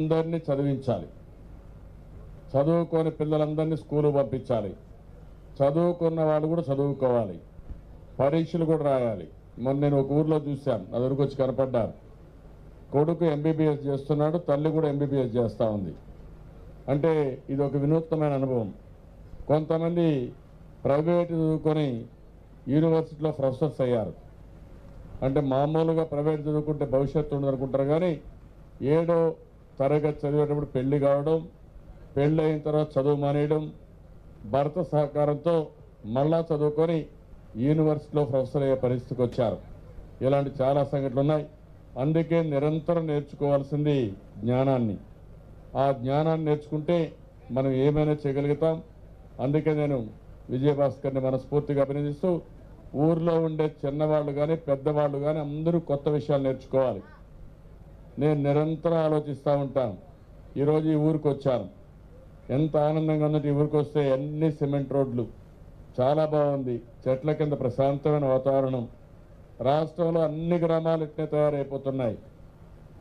అందరినీ చదివించాలి. చదువుకోని పిల్లలందరినీ స్కూలు పంపించాలి. చదువుకున్న వాళ్ళు కూడా చదువుకోవాలి. పరీక్షలు కూడా రాయాలి. మొన్న నేను ఒక ఊర్లో చూశాను, నా దగ్గరకు వచ్చి కనపడ్డారు. కొడుకు ఎంబీబీఎస్ చేస్తున్నాడు, తల్లి కూడా ఎంబీబీఎస్ చేస్తూ ఉంది. అంటే ఇది ఒక వినూత్నమైన అనుభవం. కొంతమంది ప్రైవేట్ చదువుకొని యూనివర్సిటీలో ప్రొఫెసర్స్ అయ్యారు. అంటే మామూలుగా ప్రైవేట్ చదువుకుంటే భవిష్యత్తు ఉండదు అనుకుంటారు, కానీ 7వ తరగతి చదివేటప్పుడు పెళ్లి కావడం, పెళ్ళి అయిన తర్వాత చదువు మానేయడం, భర్త సహకారంతో మళ్ళా చదువుకొని యూనివర్సిటీలో ప్రొఫెసర్ అయ్యే పరిస్థితికి వచ్చారు. ఇలాంటి చాలా సంఘటనలు ఉన్నాయి. అందుకే నిరంతరం నేర్చుకోవాల్సింది జ్ఞానాన్ని. ఆ జ్ఞానాన్ని నేర్చుకుంటే మనం ఏమైనా చేయగలుగుతాం. అందుకే నేను విజయభాస్కర్ని మనస్ఫూర్తిగా అభినందిస్తూ, ఊర్లో ఉండే చిన్నవాళ్ళు కానీ పెద్దవాళ్ళు కానీ అందరూ కొత్త విషయాలు నేర్చుకోవాలి. నేను నిరంతరం ఆలోచిస్తూ ఉంటాను. ఈరోజు ఈ ఊరికి వచ్చాను, ఎంత ఆనందంగా ఉందంటే, ఈ ఊరికి వస్తే అన్ని సిమెంట్ రోడ్లు, చాలా బాగుంది, చెట్ల కింద ప్రశాంతమైన వాతావరణం. రాష్ట్రంలో అన్ని గ్రామాలు ఇట్నే తయారైపోతున్నాయి.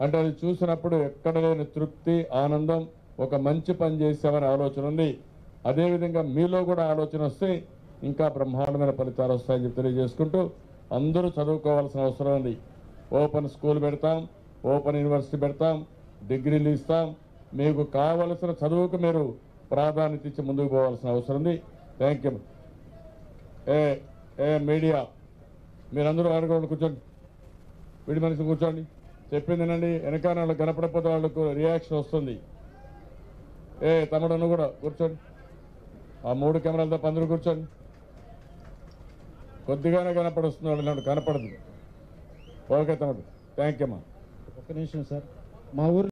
అంటే అది చూసినప్పుడు ఎక్కడ లేని తృప్తి, ఆనందం, ఒక మంచి పని చేసామనే ఆలోచన ఉంది. అదేవిధంగా మీలో కూడా ఆలోచన వస్తే ఇంకా బ్రహ్మాండమైన ఫలితాలు వస్తాయని చెప్పి తెలియజేసుకుంటూ, అందరూ చదువుకోవాల్సిన అవసరం ఉంది. ఓపెన్ స్కూల్ పెడతాం, ఓపెన్ యూనివర్సిటీ పెడతాం, డిగ్రీలు ఇస్తాం. మీకు కావలసిన చదువుకు మీరు ప్రాధాన్యత ఇచ్చి ముందుకు పోవాల్సిన అవసరం ఉంది. Thank you. మీడియా మీరందరూ ఆడుకోండి, కూర్చోండి, వీడి మనిషి కూర్చోండి, చెప్పిందినండి. వెనకాల వాళ్ళకి కనపడకపోతే వాళ్ళకు రియాక్షన్ వస్తుంది. తమ్ముడు నువ్వు కూడా కూర్చోండి. ఆ 3 కెమెరాలతో అందరూ కూర్చోండి. కొద్దిగానే కనపడుస్తుంది, వాళ్ళు కనపడదు. ఓకే తమ్ముడు, థ్యాంక్ యూ అమ్మా. ఒక్క నిమిషం సార్, మా ఊరు